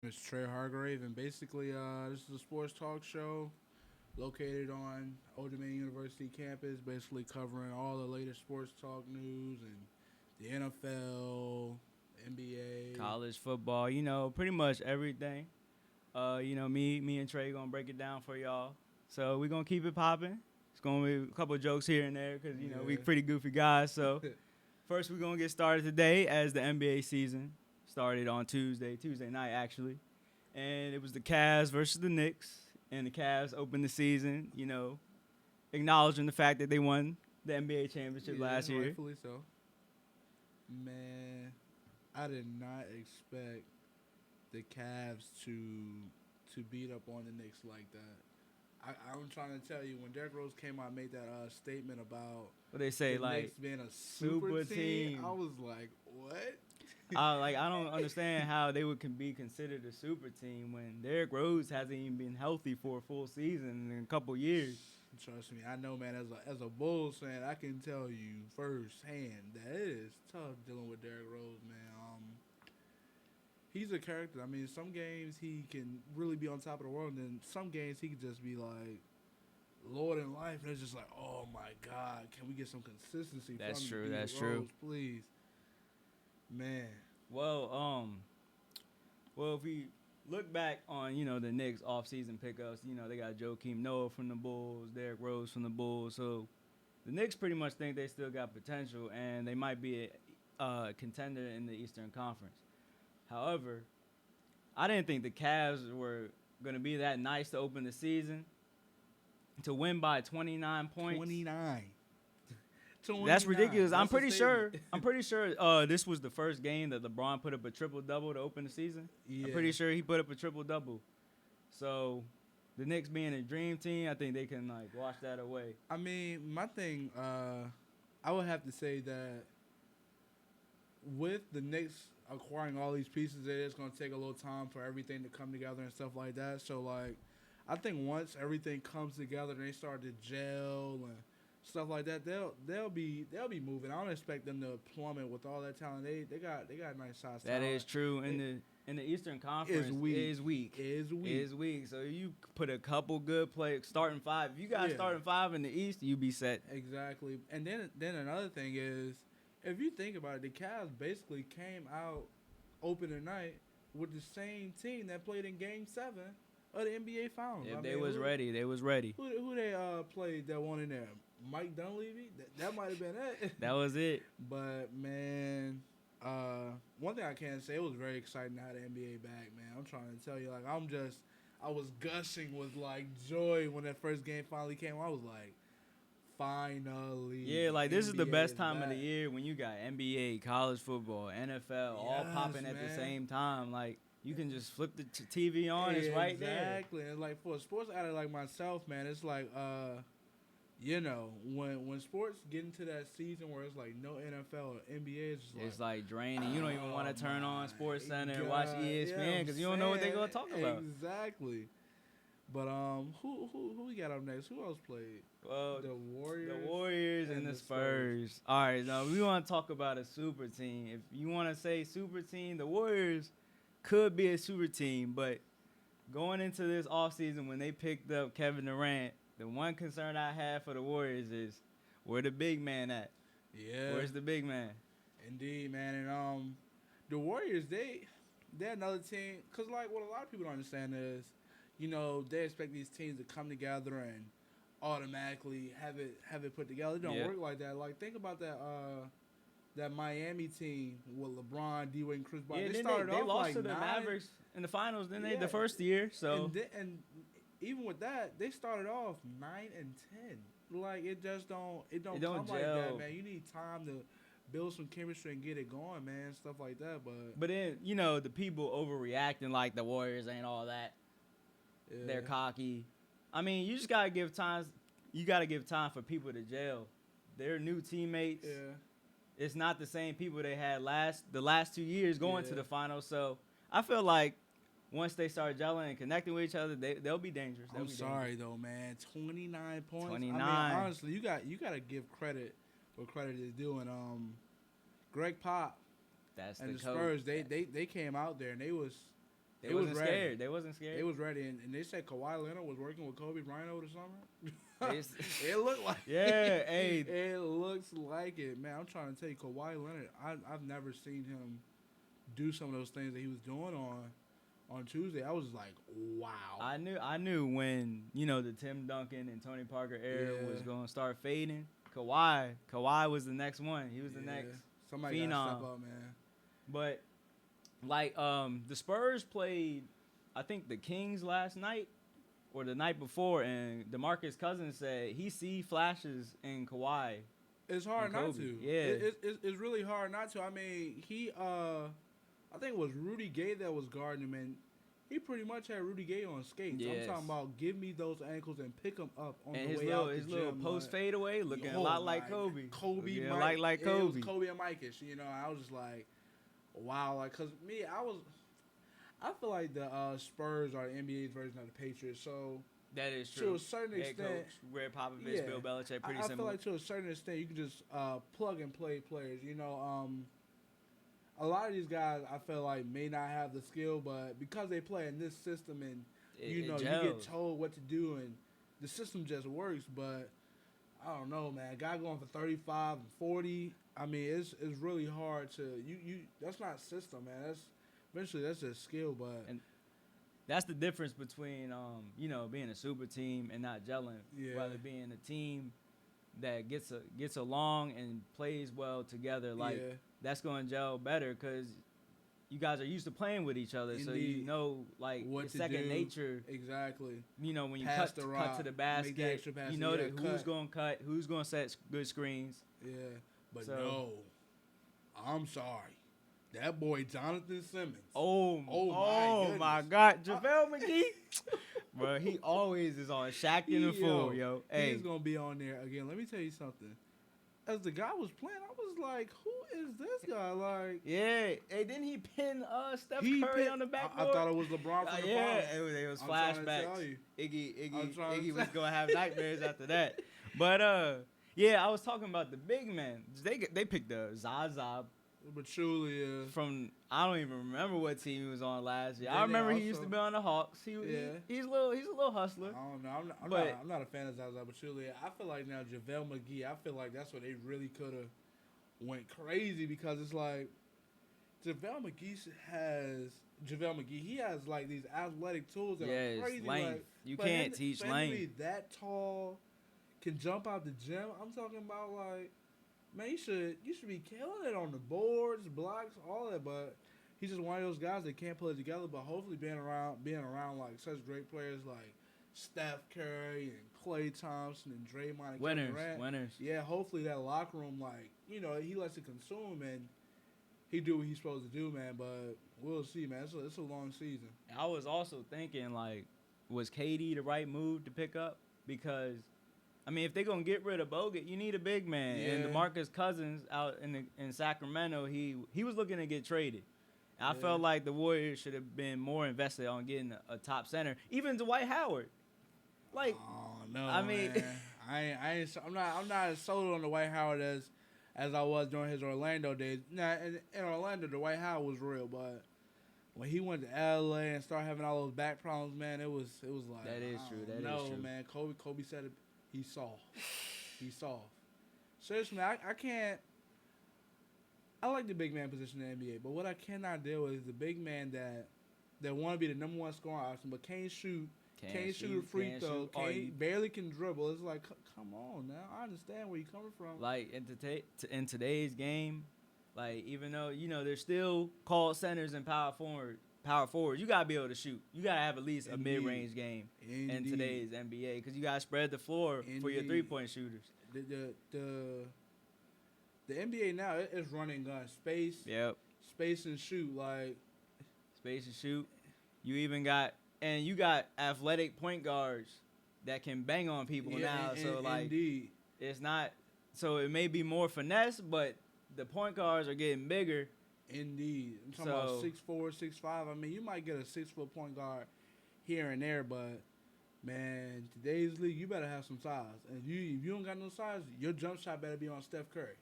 It's Trey Hargrave, and basically, this is a sports talk show located on Old Dominion University campus, basically covering all the latest sports talk news and the NFL, NBA. College football, pretty much everything. Me and Trey gonna break it down for y'all. So we gonna keep it popping. It's gonna be a couple of jokes here and there because we Yeah. pretty goofy guys. So first we gonna get started today as the NBA season started on Tuesday night actually, and it was the Cavs versus the Knicks, and the Cavs opened the season. Acknowledging the fact that they won the NBA championship Yeah, last year. rightfully so. Man, I did not expect the Cavs to beat up on the Knicks like that. I'm trying to tell you, when Derrick Rose came out and made that statement about What they say, the like Knicks being a super super team, team. I was like, what? I don't understand how they would be considered a super team when Derrick Rose hasn't even been healthy for a full season in a couple years. Trust me, I know, man. As a Bulls fan, I can tell you firsthand that it is tough dealing with Derrick Rose, man. He's a character. I mean, some games he can really be on top of the world, and then some games he could just be like Lord in life, and it's just like, oh my God, can we get some consistency That's from true. D That's Rose, true. please, man. Well, if we look back on the Knicks off-season pickups, they got Joakim Noah from the Bulls, Derrick Rose from the Bulls, so the Knicks pretty much think they still got potential and they might be a contender in the Eastern Conference. However, I didn't think the Cavs were going to be that nice to open the season. To win by 29 points. 29. That's ridiculous. That's a statement. I'm pretty sure this was the first game that LeBron put up a triple double to open the season. Yeah. I'm pretty sure he put up a triple double. So the Knicks being a dream team, I think they can wash that away. I mean, my thing, I would have to say that with the Knicks acquiring all these pieces, it is going to take a little time for everything to come together and stuff like that. So, I think once everything comes together and they start to gel and stuff like that, they'll be moving. I don't expect them to plummet with all that talent. They got nice size. That is true. In the Eastern Conference is weak. is weak. Is weak. Is weak. So you put a couple good players starting five. If you got starting five in the East, you be set. Exactly. And then another thing is, if you think about it, the Cavs basically came out opening night with the same team that played in Game 7 of the NBA Finals. If they was ready, they was ready. Who they played that one in there? Mike Dunleavy? That might have been it. That was it. But, man, one thing I can say, it was very exciting to have the NBA back, man. I'm trying to tell you, I was gushing with, joy when that first game finally came. I was like, finally. Yeah, this is the best time back. of the year when you got NBA, college football, NFL, all popping at the same time. You can just flip the TV on. It's right there. Exactly. And for a sports addict like myself, man, it's when sports get into that season where it's no NFL or NBA, it's just draining. You don't even want to turn on Sports Center and watch ESPN yeah, because you don't know what they're gonna talk about. Exactly. But who we got up next? Who else played? The Warriors and the Spurs. All right, now we want to talk about a super team. If you want to say super team, the Warriors could be a super team, but going into this offseason when they picked up Kevin Durant, the one concern I have for the Warriors is where the big man at? Yeah. Where's the big man? Indeed, man. And the Warriors, they're another team, because what a lot of people don't understand is, they expect these teams to come together and automatically have it put together. It don't work like that. Think about that Miami team with LeBron, D-Wade, and Chris Paul. Yeah, they lost to the Mavericks in the finals, didn't they? The first year. So and even with that, they started off 9-10. It just don't come gel like that, man. You need time to build some chemistry and get it going, man. Stuff like that. But then the people overreacting like the Warriors ain't all that. Yeah. They're cocky. I mean, you just gotta give time. You gotta give time for people to gel. They're new teammates. Yeah. It's not the same people they had the last 2 years going to the finals. So I feel like once they start gelling and connecting with each other, they'll be dangerous. I'm sorry though, man. 29 points. 29. I mean, honestly, you gotta give credit where credit is due. And Greg Pop That's and the Spurs, they came out there and they was They wasn't scared. They wasn't scared. They was ready, and they said Kawhi Leonard was working with Kobe Bryant over the summer. It's- It looked like Yeah, hey. it looks like it, man. I'm trying to tell you, Kawhi Leonard. I've never seen him do some of those things that he was doing on Tuesday. I was like, wow. I knew when the Tim Duncan and Tony Parker era was gonna start fading. Kawhi was the next one. He was the next Somebody phenom. gotta step up, man. But like the Spurs played, I think the Kings last night or the night before, and DeMarcus Cousins said he see flashes in Kawhi. It's hard not to. Yeah, it's really hard not to. I mean, I think it was Rudy Gay that was guarding him, and he pretty much had Rudy Gay on skates. Yes. I'm talking about give me those ankles and pick them up on and the his way little out his the little gym, post fadeaway looking a lot like Kobe. Kobe, yeah, Mike, like it Kobe. was Kobe and Mike-ish. I was just like, wow, like, cause me, I feel like the Spurs are the NBA's version of the Patriots. So that is true. To a certain Head extent, coach, Greg Popovich, Bill Belichick, pretty I similar. feel like to a certain extent, you can just plug and play players. A lot of these guys, I feel like, may not have the skill, but because they play in this system and you get told what to do and the system just works. But I don't know, man. Guy going for 35 and 40. I mean, it's really hard to you. That's not system, man. That's just skill. But and that's the difference between being a super team and not gelling. Yeah. Rather being a team that gets along and plays well together. Like that's going to gel better because you guys are used to playing with each other, so like what it's to second do. Nature. Exactly. When you Pass cut the to rock, the make basket, the extra pass, that who's cut. going to cut, who's going to set good screens. Yeah, but So- no, I'm sorry. That boy Jonathan Simmons. Oh my God, JaVale McGee. Bro, he always is on Shaq in the fool, yo. Hey, He's gonna be on there again. Let me tell you something. As the guy was playing, I was like, "Who is this guy?" Like, yeah. Hey, didn't he pin Steph Curry on the backboard? I thought it was LeBron from the yeah, finals. it was I'm trying to flashbacks. tell you. Iggy was gonna have nightmares after that. But yeah, I was talking about the big men. They picked the Zaza But truly, from I don't even remember what team he was on last year. Then I remember they he used to also- be on the Hawks. He's a little hustler. I don't know. I'm not a fan of Zaza, but truly, I feel like now JaVale McGee. I feel like that's what they really could have went crazy because it's like JaVale McGee. He has like these athletic tools that are crazy. Length. Like, You for can't him- teach for him to be length. that tall, can jump out the gym. I'm talking about like, man, you should be killing it on the boards, blocks, all that. But he's just one of those guys that can't put it together. But hopefully, being around like such great players like Steph Curry and Klay Thompson and Draymond and Kevin Durant, Winners. yeah, hopefully that locker room, like, he lets it consume and he do what he's supposed to do, man. But we'll see, man. It's a long season. I was also thinking, like, was KD the right move to pick up? Because, I mean, if they're going to get rid of Bogut, you need a big man. Yeah. And DeMarcus Cousins out in Sacramento, he was looking to get traded. And I felt like the Warriors should have been more invested on getting a top center. Even Dwight Howard. Like, Oh no, I mean- man. I'm not as sold on Dwight Howard as I was during his Orlando days. Now in Orlando, Dwight Howard was real, but when he went to LA and started having all those back problems, man, it was like That is true. That is true. man. Kobe said it. He's soft. He's soft. Seriously, man, I can't. I like the big man position in the NBA, but what I cannot deal with is the big man that want to be the number one scoring option, but can't shoot. Can't shoot a free throw. Barely can dribble. It's like, come on now. I understand where you're coming from. Like, in today's game, like, even though, they're still called centers and power forwards, you got to be able to shoot. You got to have at least a Indeed. mid-range game in Indeed. today's NBA because you got to spread the floor for your Indeed. three-point shooters. The NBA now is running gun space. Yep. Space and shoot. Like, Space and shoot. You got athletic point guards that can bang on people now. So, like, indeed. it's not – so it may be more finesse, but the point guards are getting bigger. Indeed. I'm talking about 6'4", 6'5". I mean, you might get a 6-foot point guard here and there, but, man, today's league, you better have some size. And if you don't got no size, your jump shot better be on Steph Curry.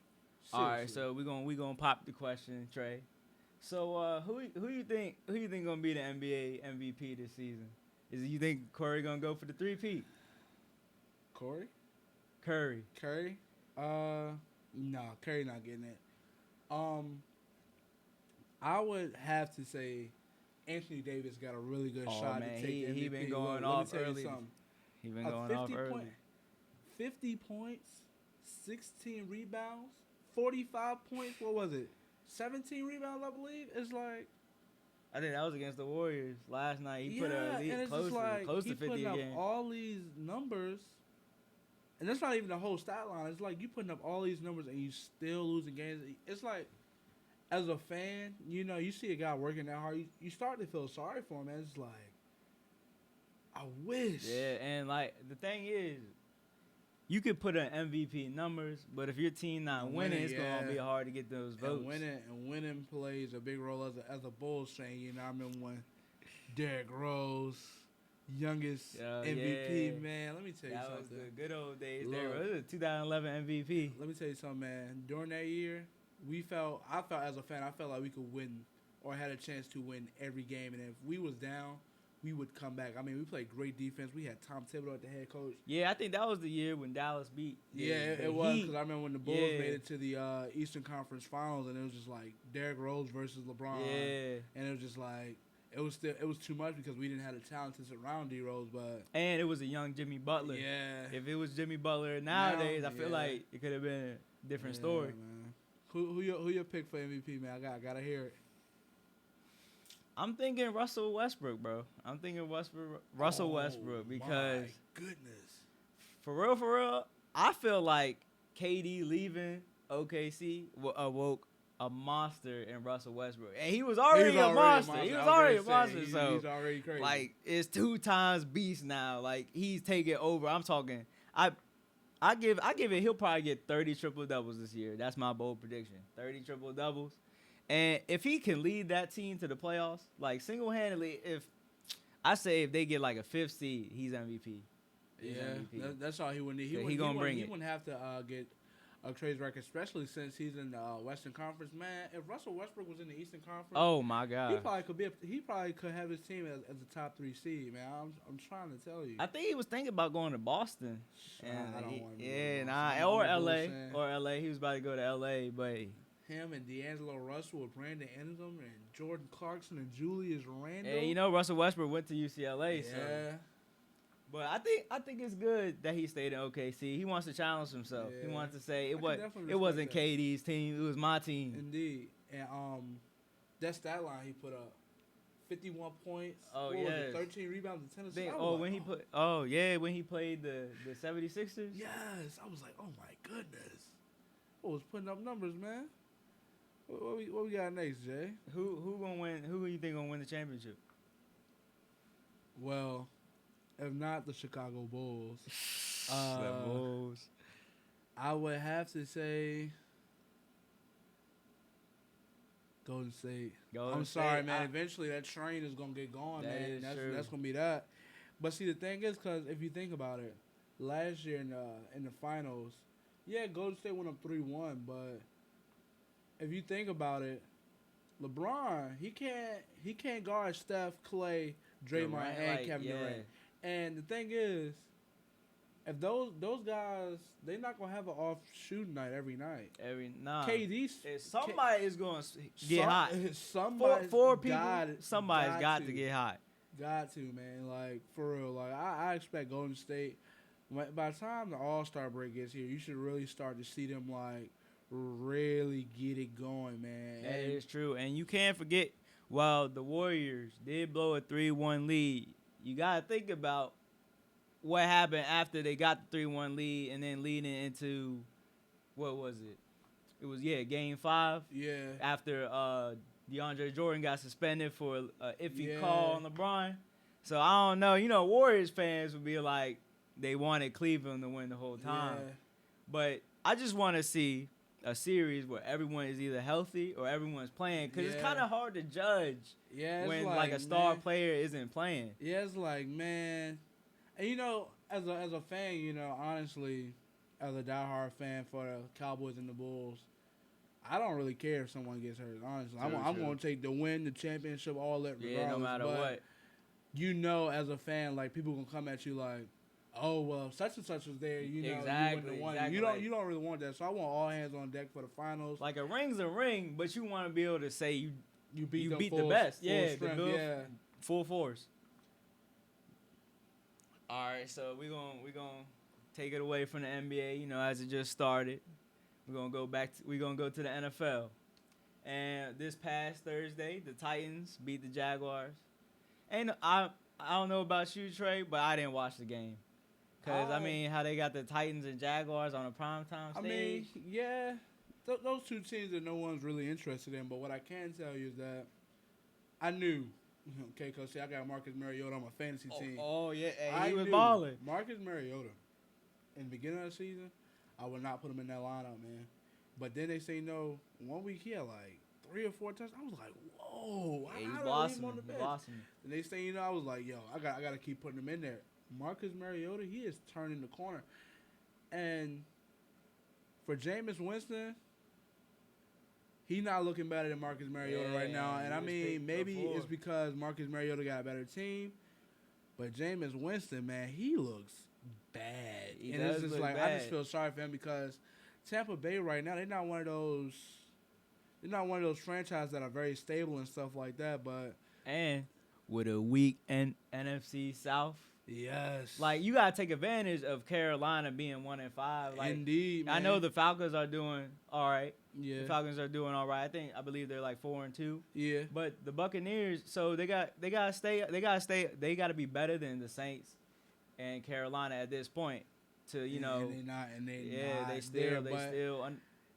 All right, Seriously. so we gonna pop the question, Trey. So who you think gonna be the NBA MVP this season? Is it you think Curry gonna go for the three-peat? Corey? Curry. Curry? No, Curry not getting it. I would have to say Anthony Davis got a really good shot man, to take the MVP. he been going Look, off let me tell early. you something. He been going off early. 50 points, 16 rebounds, 45 points. What was it? 17 rebounds, I believe. It's like I think that was against the Warriors last night. He put and it's close just like to he 50 putting a up game. all these numbers, and that's not even the whole stat line. It's like you putting up all these numbers and you still losing games. It's like, as a fan, you know, you see a guy working that hard, you start to feel sorry for him, man. It's like, I wish. Yeah, and like the thing is, you could put in MVP numbers, but if your team not winning, it's gonna be hard to get those votes. And winning plays a big role as a Bulls fan. You know, I remember when Derrick Rose, youngest MVP, man. Let me tell you something. That was the good old days. Look, Derrick Rose, 2011 MVP. Let me tell you something, man. During that year, I felt as a fan, I felt like we could win or had a chance to win every game. And if we was down, we would come back. I mean, we played great defense. We had Tom Thibodeau at the head coach. Yeah, I think that was the year when Dallas beat. It was, because I remember when the Bulls made it to the Eastern Conference Finals, and it was just like Derrick Rose versus LeBron. Yeah. And it was just like, it was too much because we didn't have the talent to surround D Rose, and it was a young Jimmy Butler. Yeah. If it was Jimmy Butler nowadays, I feel like it could have been a different story. Man. Who your pick for MVP, man? I gotta hear it. I'm thinking Russell Westbrook, bro. I'm thinking Russell Westbrook because my goodness. For real, I feel like KD leaving OKC awoke a monster in Russell Westbrook, and he was already a monster. He was already a monster. So he's already crazy. Like, it's 2 times beast now. Like, he's taking over. I'm talking. I give it. He'll probably get 30 triple doubles this year. That's my bold prediction. 30 triple doubles. And if he can lead that team to the playoffs, like single-handedly, if they get like a 5th seed, he's MVP. MVP. That's all he would need. He wouldn't have to get a crazy record, especially since he's in the Western Conference. Man, if Russell Westbrook was in the Eastern Conference, oh my God, he probably could have his team as a top 3 seed. Man, I'm trying to tell you. I think he was thinking about going to Boston. I don't want to. Yeah, or LA. He was about to go to LA, but him and D'Angelo Russell with Brandon Ingram and Jordan Clarkson and Julius Randle. And you know Russell Westbrook went to UCLA, yeah. so. But I think it's good that he stayed in OKC. He wants to challenge himself. Yeah. He wants to say it wasn't KD's team, it was my team. Indeed. And that stat line he put up, 51 points. Oh yeah, 13 rebounds and 10 assists. When he played the 76ers. Yes, I was like, oh my goodness. I was putting up numbers, man. What we got next, Jay? Who gonna win? Who you think gonna win the championship? Well, if not the Chicago Bulls, the Bulls, I would have to say Golden State. I'm sorry, man. Eventually, that train is gonna get going, man. That's gonna be that. But see, the thing is, because if you think about it, last year in the finals, yeah, Golden State went up 3-1, but if you think about it, LeBron, he can't guard Steph, Clay, Draymond, and Kevin Durant. And the thing is, if those guys, they're not gonna have an off shooting night every night. KD, somebody is gonna get hot. Somebody's got to get hot. Got to, man. Like, for real. Like, I expect Golden State. By the time the All-Star break gets here, you should really start to see them like really get it going, man. That is true, and you can't forget. While the Warriors did blow a 3-1 lead, you gotta think about what happened after they got the 3-1 lead, and then leading into what was it? It was Game 5. Yeah. After DeAndre Jordan got suspended for an iffy call on LeBron. So I don't know. You know, Warriors fans would be like they wanted Cleveland to win the whole time. Yeah. But I just want to see a series where everyone is either healthy or everyone's playing, because it's kind of hard to judge when like a star player isn't playing. Yeah, it's like, man. And you know, as a fan, you know, honestly, as a diehard fan for the Cowboys and the Bulls, I don't really care if someone gets hurt. Honestly, I'm True. going to take the win, the championship, all that. Regardless. Yeah, no matter but what. You know, as a fan, like people gonna come at you like, oh well, such and such was there. You know, Exactly, you wouldn't have won. exactly. You don't really want that. So I want all hands on deck for the finals. Like a ring's a ring, but you want to be able to say you beat full, the best. Full Yeah, strength, the Bills, yeah. full force. All right, so we gonna take it away from the NBA. You know, as it just started, we're gonna go back. We're gonna go to the NFL. And this past Thursday, the Titans beat the Jaguars. And I don't know about you, Trey, but I didn't watch the game. Because, I mean, how they got the Titans and Jaguars on a primetime stage. I mean, yeah, those two teams that no one's really interested in. But what I can tell you is that I knew, okay, because I got Marcus Mariota on my fantasy team. Oh yeah, hey, I he was knew balling. Marcus Mariota, in the beginning of the season, I would not put him in that lineup, man. But then they say no. 1 week he had like 3 or 4 touchdowns. I was like, whoa, Yeah, he's I blossoming. on the bench. Blossoming. The next thing you know, I was like, yo, I got to keep putting him in there. Marcus Mariota, he is turning the corner. And for Jameis Winston, he's not looking better than Marcus Mariota right now. And I mean, maybe it's because Marcus Mariota got a better team. But Jameis Winston, man, he looks bad. He and does it's just look like, bad. I just feel sorry for him because Tampa Bay right now, they're not one of those franchises that are very stable and stuff like that. But And with a weak NFC South. yes. Like, you got to take advantage of Carolina being 1-5. Like, indeed, man. I know the Falcons are doing all right. Yeah. The Falcons are doing all right. I believe they're like 4-2. Yeah. But the Buccaneers, so they got to be better than the Saints and Carolina at this point to, you know. And they not they there, still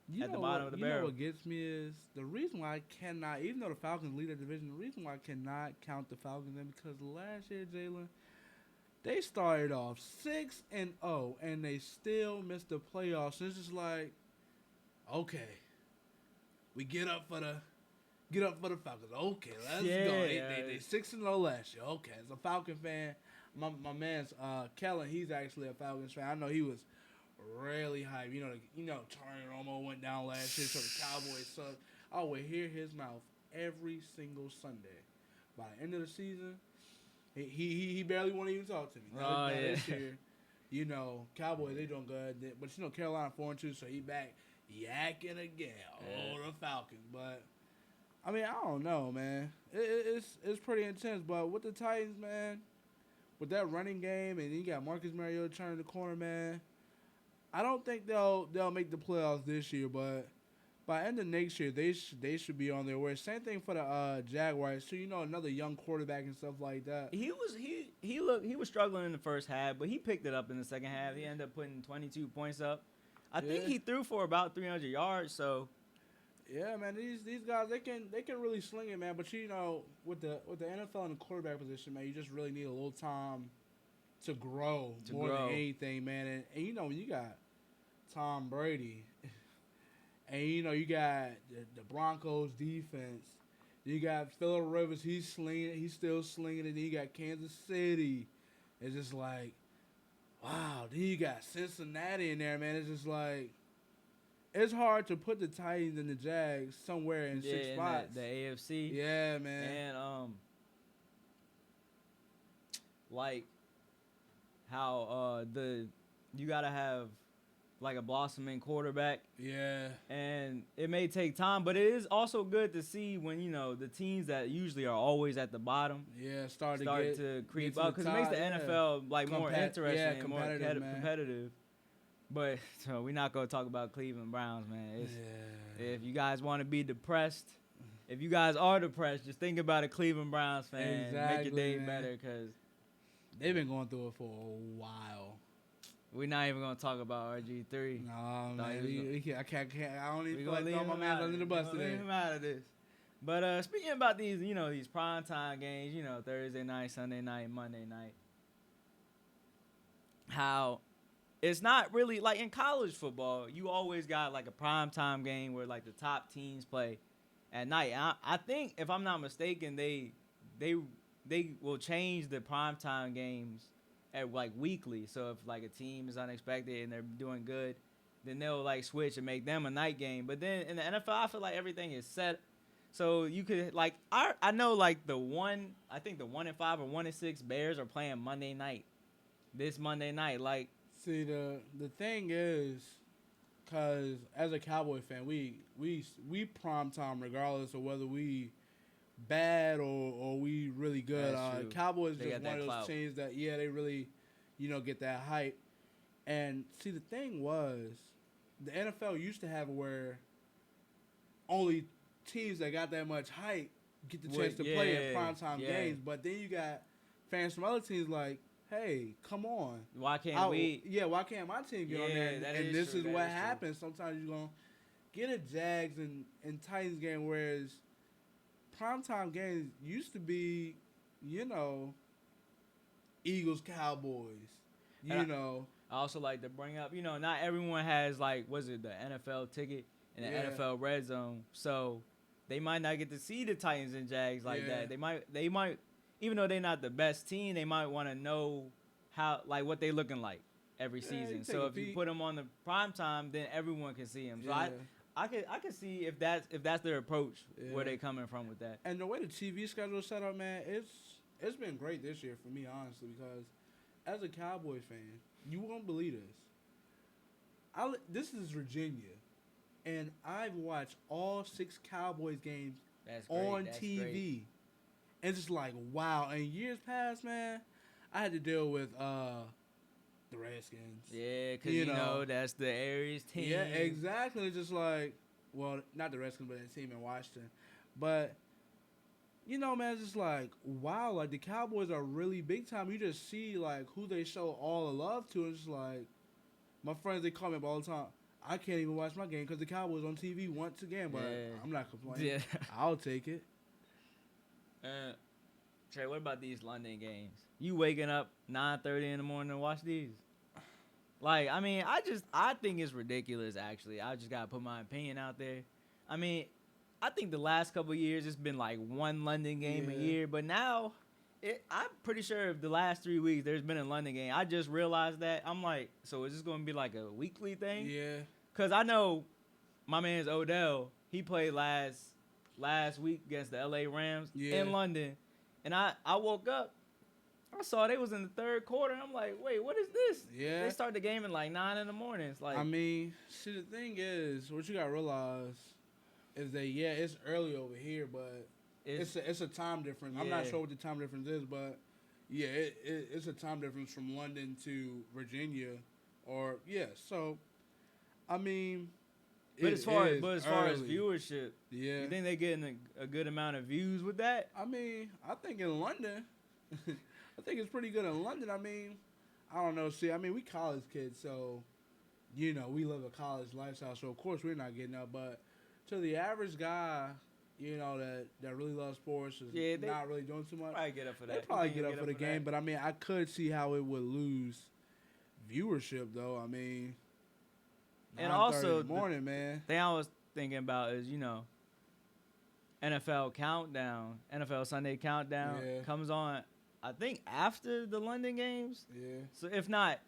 you at the know bottom what, of the you barrel. know what gets me is the reason why I cannot, even though the Falcons lead the division, the reason why I cannot count the Falcons in because last year, Jaylen, they started off 6-0 and they still missed the playoffs. And it's just like, okay, we get up for the Falcons. Okay, let's go. They 6-0 last year. Okay, as a Falcon fan, my man's Kellen, he's actually a Falcons fan. I know he was really hype. You know, Tony Romo went down last year, so the Cowboys sucked. I would hear his mouth every single Sunday. By the end of the season, he barely want to even talk to me. Now this year, you know, Cowboys, they doing good. But, you know, Carolina 4-2, so he back yakking again. Oh, the Falcons. But, I mean, I don't know, man. It's pretty intense. But with the Titans, man, with that running game, and you got Marcus Mariota turning the corner, man, I don't think they'll make the playoffs this year, but by end of next year, they should be on their way. Same thing for the Jaguars. So, you know, another young quarterback and stuff like that. He was struggling in the first half, but he picked it up in the second half. He ended up putting 22 points up. I think he threw for about 300 yards. So, yeah, man, these guys they can really sling it, man. But you know, with the NFL and the quarterback position, man, you just really need a little time to grow more than anything, man. And you know, when you got Tom Brady, and you know you got the Broncos defense, you got Phillip Rivers, he's still slinging it. And you got Kansas City. It's just like, wow. Then you got Cincinnati in there, man. It's just like, it's hard to put the Titans and the Jags somewhere in 6 spots. The AFC. Yeah, man. And like how you gotta have like a blossoming quarterback. Yeah. And it may take time, but it is also good to see when, you know, the teams that usually are always at the bottom start to creep up, because it makes the NFL like more interesting and more competitive. But so we're not gonna talk about Cleveland Browns, man. If you guys want to be depressed, if you guys are depressed, just think about a Cleveland Browns fan. Make your day better, because they've been going through it for a while. We're not even gonna talk about RG3. No, man. I can't. I don't even feel like throwing my man under the bus today. Leave him out of this. But speaking about these, you know, these primetime games, you know, Thursday night, Sunday night, Monday night, how it's not really like in college football. You always got like a primetime game where like the top teams play at night. I think, if I'm not mistaken, they will change the primetime games at like weekly. So if like a team is unexpected and they're doing good, then they'll like switch and make them a night game. But then in the NFL, I feel like everything is set. So you could like I know like the 1 and 5 or 1 and 6 Bears are playing Monday night. This Monday night, like See, the thing is, cause as a Cowboy fan, we prime time regardless of whether we bad or we really good. That's true. Cowboys They just got one that of those clout. teams that they really, get that hype. And see, the thing was, the NFL used to have it where only teams that got that much hype get the chance to play in primetime games. But then you got fans from other teams like, hey, come on. Why can't we? Yeah, why can't my team get on there? And this is what happens. Sometimes you're going to get a Jags and Titans game, whereas primetime games used to be, Eagles, Cowboys, I also like to bring up, not everyone has like, was it the NFL ticket and the NFL Red Zone, so they might not get to see the Titans and Jags like that. They might, even though they're not the best team, they might want to know how, like, what they looking like every season. So if you put them on the prime time, then everyone can see them. So I could see if that's their approach, where they coming from with that. And the way the TV schedule is set up, man, it's been great this year for me, honestly, because as a Cowboy fan, you won't believe this. This is Virginia, and I've watched all 6 Cowboys games on TV. Great. And it's like, wow. And years past, man, I had to deal with the Redskins. Yeah, because, that's the Aries team. Yeah, exactly. It's just like, well, not the Redskins, but that team in Washington. But, man, it's just like, wow, like, the Cowboys are really big time. You just see, like, who they show all the love to. And it's just like, my friends, they call me up all the time. I can't even watch my game because the Cowboys on TV once again, but I'm not complaining. Yeah. I'll take it. Trey, what about these London games? You waking up 9:30 in the morning to watch these? Like, I mean, I think it's ridiculous, actually. I just got to put my opinion out there. I mean, I think the last couple of years it's been like one London game a year, but now I'm pretty sure if the last 3 weeks there's been a London game. I just realized that. I'm like, so is this going to be like a weekly thing? Yeah. Because I know my man's Odell, he played last week against the LA Rams in London. And I woke up, I saw they was in the third quarter, and I'm like, wait, what is this? Yeah. They start the game at like 9 in the morning. It's like, I mean, see, the thing is, what you got to realize is that, it's early over here, but it's a time difference. I'm not sure what the time difference is, but, it's a time difference from London to Virginia. So, I mean... But as far as viewership, you think they're getting a good amount of views with that? I mean, I think in London, I think it's pretty good in London. I mean, I don't know. See, I mean, we college kids, so, we live a college lifestyle, so of course we're not getting up. But to the average guy, that really loves sports is not really doing too much. Probably get up for that. They probably get up for the game, but I mean, I could see how it would lose viewership, though. I mean... And also, morning, man. Thing I was thinking about is, NFL Countdown, NFL Sunday Countdown comes on, I think, after the London games. Yeah. So if not,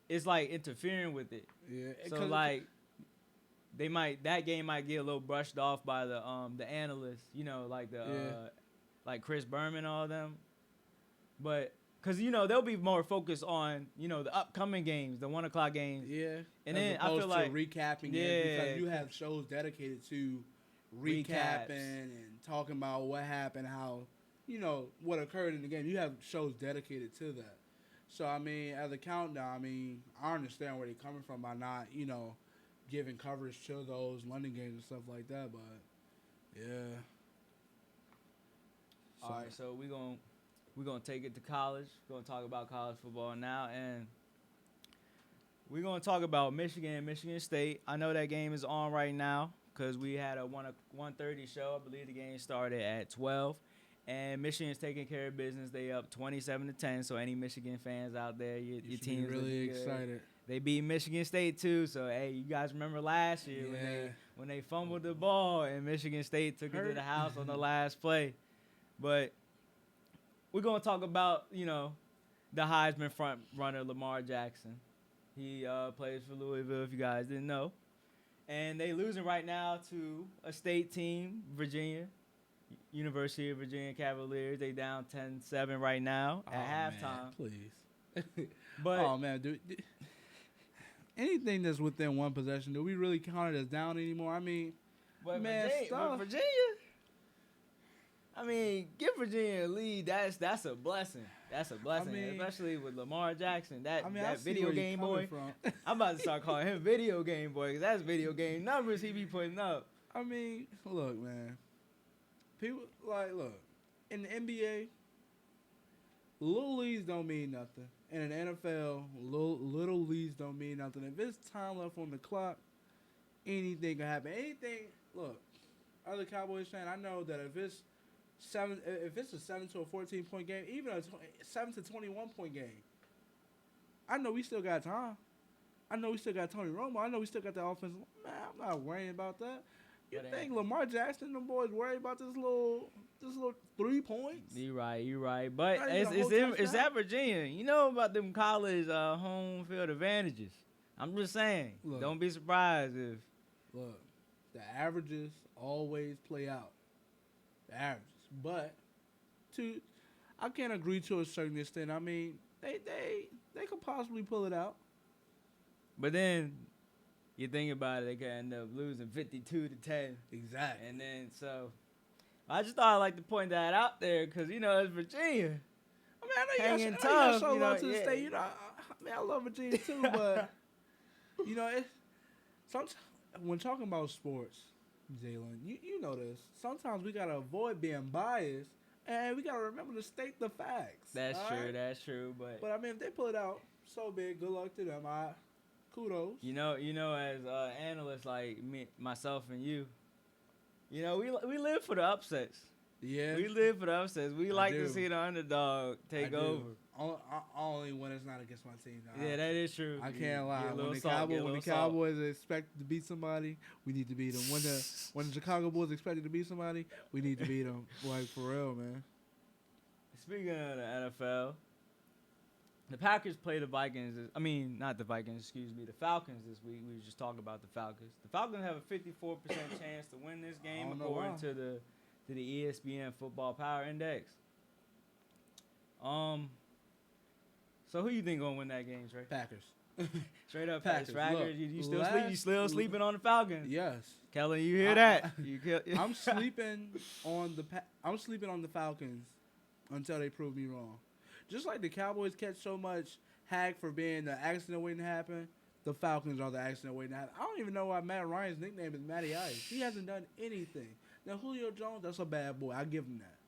it's like interfering with it. Yeah. So like, that game might get a little brushed off by the analysts, like like Chris Berman and all them. But because they'll be more focused on the upcoming games, the 1 o'clock games. Yeah, and then I feel like recapping it because you have shows dedicated to recapping and talking about what happened, how what occurred in the game. You have shows dedicated to that. So I mean, as a countdown, I mean, I understand where they're coming from by not giving coverage to those London games and stuff like that. But yeah. All right, so we're going to take it to college. We're going to talk about college football now. And we're going to talk about Michigan and Michigan State. I know that game is on right now because we had a 1:30 show. I believe the game started at 12. And Michigan's taking care of business. They up 27-10. So any Michigan fans out there, your team's really excited. They beat Michigan State too. So, hey, you guys remember last year when they fumbled the ball and Michigan State took it to the house on the last play. But we're going to talk about, the Heisman front runner, Lamar Jackson. He plays for Louisville, if you guys didn't know. And they losing right now to a state team, Virginia. University of Virginia Cavaliers. They down 10-7 right now at halftime. Man, please. But oh, man, dude. Anything that's within one possession, do we really count it as down anymore? I mean, man, Virginia. I mean, give Virginia a lead. That's a blessing. That's a blessing, especially with Lamar Jackson. That video game boy. I'm about to start calling him video game boy because that's video game numbers he be putting up. I mean, look, man. People look in the NBA. Little leagues don't mean nothing. And in the NFL, little leagues don't mean nothing. If it's time left on the clock, anything can happen. Anything. Look, other Cowboys fan, I know that if it's a 7 to a 14-point game, even a 7 to 21-point game, I know we still got time. I know we still got Tony Romo. I know we still got the offense. Man, I'm not worrying about that. You think Lamar Jackson and them boys worried about this little 3 points? You right. But it's at Virginia. You know about them college home field advantages. I'm just saying. Look, don't be surprised if. Look, the averages always play out. The averages. But I can't agree to a certain extent. I mean, they could possibly pull it out. But then you think about it, they could end up losing 52-10. Exactly. And then so I just thought I'd like to point that out there because it's Virginia. I mean, I know you got so love to the state. I love Virginia too, but sometimes when talking about sports, Jaylen, you know this. Sometimes we gotta avoid being biased, and we gotta remember to state the facts. That's true. But I mean, if they pull it out, so big. Good luck to them. Kudos. As analysts like me, myself, and you, we live for the upsets. Yeah, we live for the upsets. We like to see the underdog take over. Only when it's not against my team. Yeah, that is true. I can't lie. When the Cowboys are expected to beat somebody, we need to beat them. When the Chicago Bulls expected to beat somebody, we need to beat them. Like, for real, man. Speaking of the NFL, the Packers play the Vikings. Not the Vikings, excuse me. The Falcons this week. We were just talking about the Falcons. The Falcons have a 54% chance to win this game according to the ESPN Football Power Index. So who you think gonna win that game, Trey? Packers. Straight up Packers. Packers. You still sleeping on the Falcons? Yes. Kellen, you hear that? I'm sleeping on the Falcons until they prove me wrong. Just like the Cowboys catch so much hack for being the accident waiting to happen, the Falcons are the accident waiting to happen. I don't even know why Matt Ryan's nickname is Matty Ice. He hasn't done anything. Now, Julio Jones, that's a bad boy. I give him that.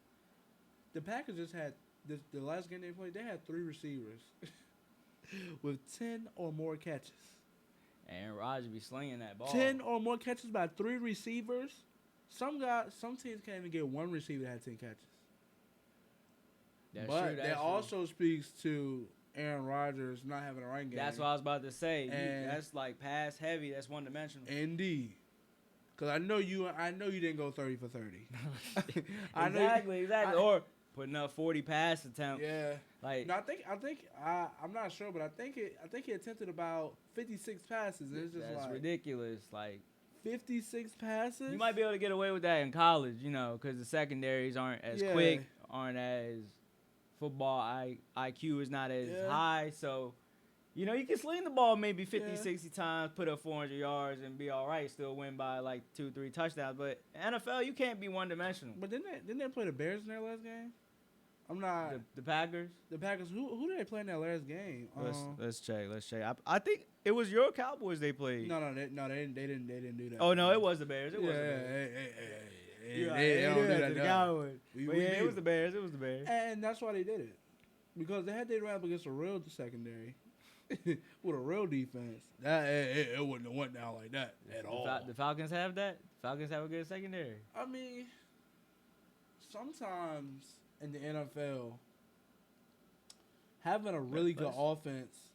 The Packers just had, the last game they played, they had 3 receivers with 10 or more catches. And Rodgers be slinging that ball. 10 or more catches by 3 receivers. Some teams can't even get 1 receiver that had 10 catches. That also speaks to Aaron Rodgers not having a run game. That's what I was about to say. That's like pass heavy. That's one-dimensional. Indeed. Because I know you didn't go 30 for 30. Exactly. Or putting up 40 pass attempts. Yeah. Like no, I'm not sure, but I think he attempted about 56 passes. It's just that's ridiculous. Like 56 passes. You might be able to get away with that in college, because the secondaries aren't as quick, aren't as football IQ is not as high, so. You can sling the ball maybe 50, 60 times, put up 400 yards, and be all right, still win by like 2-3 touchdowns. But NFL, you can't be one-dimensional. But didn't they play the Bears in their last game? I'm not. The Packers? The Packers. Who did they play in that last game? Let's check. I think it was your Cowboys they played. No, they didn't do that. Oh, no, it was the Bears. It was the Bears. They don't do that to Cowboys. It was the Bears. It was the Bears. And that's why they did it. Because they had to run up against a real secondary. With a real defense, it wouldn't have went down like that at all. The Falcons have that? Falcons have a good secondary. I mean, sometimes in the NFL, having a really good offense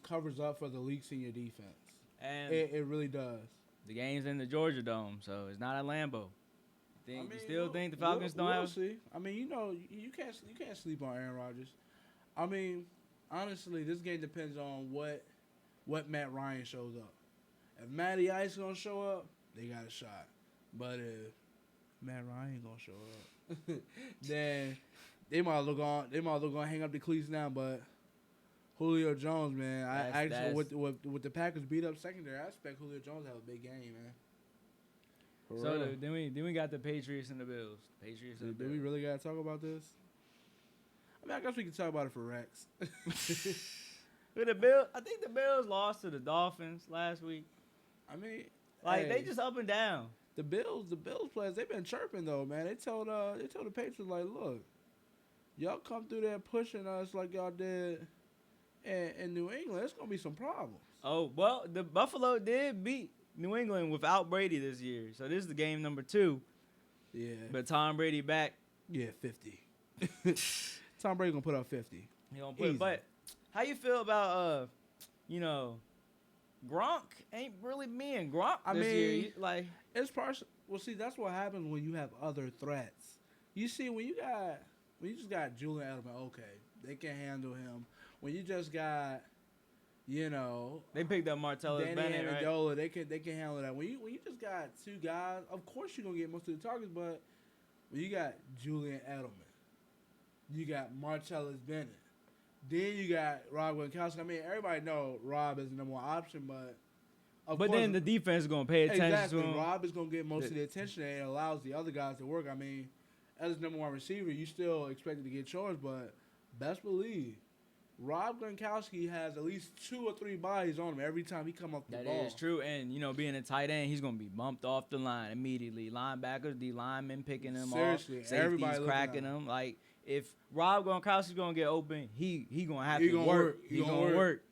covers up for the leaks in your defense. And it really does. The game's in the Georgia Dome, so it's not at Lambeau. You still think the Falcons don't have? See. I mean, you can't sleep on Aaron Rodgers. I mean, honestly, this game depends on what Matt Ryan shows up. If Matty Ice gonna show up, they got a shot. But if Matt Ryan gonna show up, then they might look on. They might look on hang up the cleats now. But Julio Jones, man, I actually with the Packers beat up secondary, I expect Julio Jones to have a big game, man. So then we got the Patriots and the Bills. Patriots and the Bills. Do we really gotta talk about this? I mean, I guess we can talk about it for Rex. With the Bills, I think the Bills lost to the Dolphins last week. I mean, they just up and down. The Bills players, they've been chirping though, man. They told the Patriots like, look, y'all come through there pushing us like y'all did in New England. It's gonna be some problems. Oh well, the Buffalo did beat New England without Brady this year, so this is the game number 2. Yeah, but Tom Brady back. Yeah, 50. Tom Brady gonna put up 50. He gonna put. But how you feel about Gronk ain't really being Gronk this year. Like it's partial. Well, see, that's what happens when you have other threats. You see, when you just got Julian Edelman, okay, they can handle him. When you just got, they picked up Martellus Bennett, right? Amendola, they can handle that. When you just got 2 guys, of course you're gonna get most of the targets. But when you got Julian Edelman, you got Martellus Bennett. Then you got Rob Gronkowski. I mean, everybody know Rob is the number 1 option, but of course, then the defense is going to pay attention to him. Rob is going to get most of the attention, and it allows the other guys to work. I mean, as number 1 receiver, you still expected to get yours, but best believe Rob Gronkowski has at least 2 or 3 bodies on him every time he come up the ball. That is true, and being a tight end, he's going to be bumped off the line immediately. Linebackers, D linemen picking him off, safeties cracking him. Like, if Rob Gronkowski's gonna get open, he gonna have to work. He gonna work.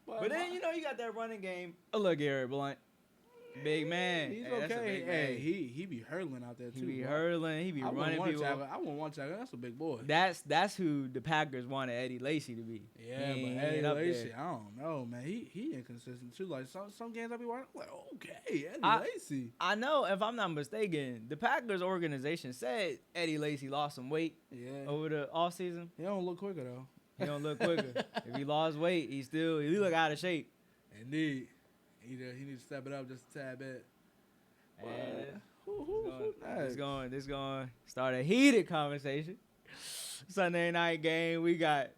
But then you got that running game. Oh, look, Garrett Blunt, big man. He's okay. Hey, he be hurling out there too. He be hurling. He be running people. I want 1 tackle. That's a big boy. That's who the Packers wanted Eddie Lacy to be. Yeah, but Eddie Lacy, I don't know, man. He inconsistent too. Like some games I be watching, like okay, Eddie Lacy. I know, if I'm not mistaken, the Packers organization said Eddie Lacy lost some weight over the offseason. He don't look quicker though. He don't look quicker. If he lost weight, he look out of shape. Indeed. He needs to step it up just a tad bit. Who's next? This going to start a heated conversation. Sunday night game, we got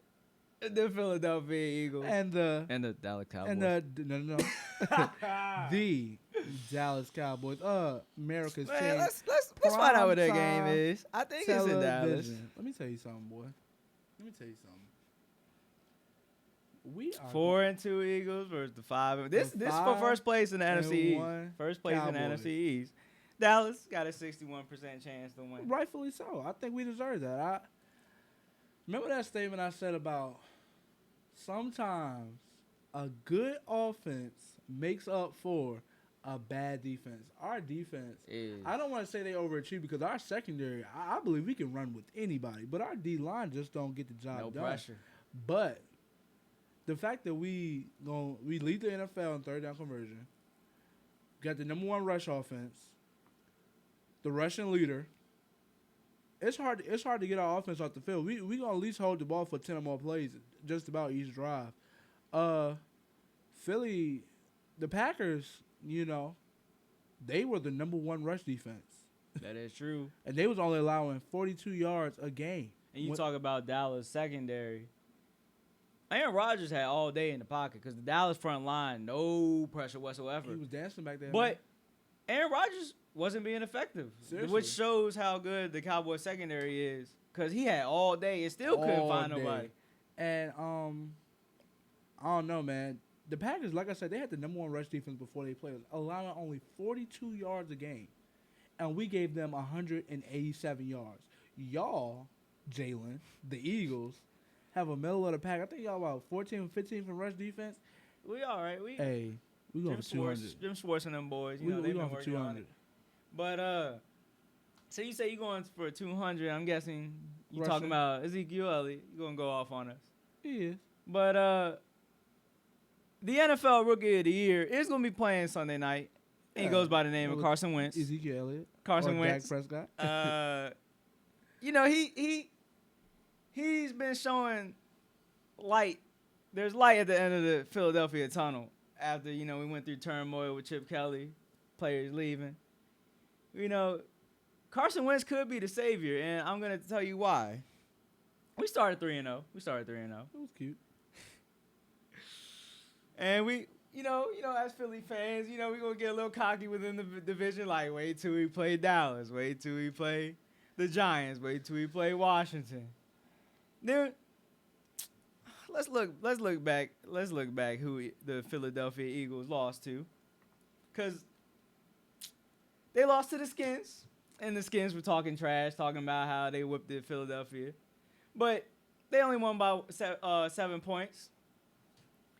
the Philadelphia Eagles and the Dallas Cowboys. And the Dallas Cowboys. America's team. Let's find out what that game is. I think it's in Dallas. Let me tell you something, boy. We are 4-2 Eagles versus the 5. This is for first place in the NFC East. First place in the NFC East. Dallas got a 61% chance to win. Rightfully so. I think we deserve that. Remember that statement I said about sometimes a good offense makes up for a bad defense. Our defense, I don't want to say they overachieve because our secondary, I believe we can run with anybody, but our D-line just don't get the job done. No pressure. But the fact that we lead the NFL in 3rd down conversion, got the number 1 rush offense, the rushing leader. It's hard to get our offense off the field. We gonna at least hold the ball for 10 or more plays just about each drive. Philly, the Packers, they were the number 1 rush defense. That is true. And they was only allowing 42 yards a game. And you talk about Dallas secondary. Aaron Rodgers had all day in the pocket because the Dallas front line, no pressure whatsoever. He was dancing back there. But Aaron Rodgers wasn't being effective, which shows how good the Cowboys secondary is because he had all day and still couldn't find nobody. And I don't know, man. The Packers, like I said, they had the number 1 rush defense before they played, allowing only 42 yards a game. And we gave them 187 yards. Y'all, Jaylen, the Eagles, have a middle of the pack. I think y'all about 14 or 15 from rush defense. We all right. We going for 200. Jim Schwartz and them boys, they've been working on it. But so you say you're going for 200. I'm guessing you're talking about Ezekiel Elliott. You're going to go off on us. He is. But the NFL Rookie of the Year is going to be playing Sunday night. He goes by the name of Carson Wentz. Ezekiel Elliott. Carson Wentz. Dak Prescott. He's been showing light. There's light at the end of the Philadelphia tunnel after we went through turmoil with Chip Kelly, players leaving. Carson Wentz could be the savior, and I'm gonna tell you why. We started 3-0. It was cute. And we, as Philly fans, we're going to get a little cocky within the division. Like, wait till we play Dallas. Wait till we play the Giants. Wait till we play Washington. Then, let's look back who the Philadelphia Eagles lost to. Because they lost to the Skins. And the Skins were talking trash, talking about how they whipped the Philadelphia. But they only won by 7 points.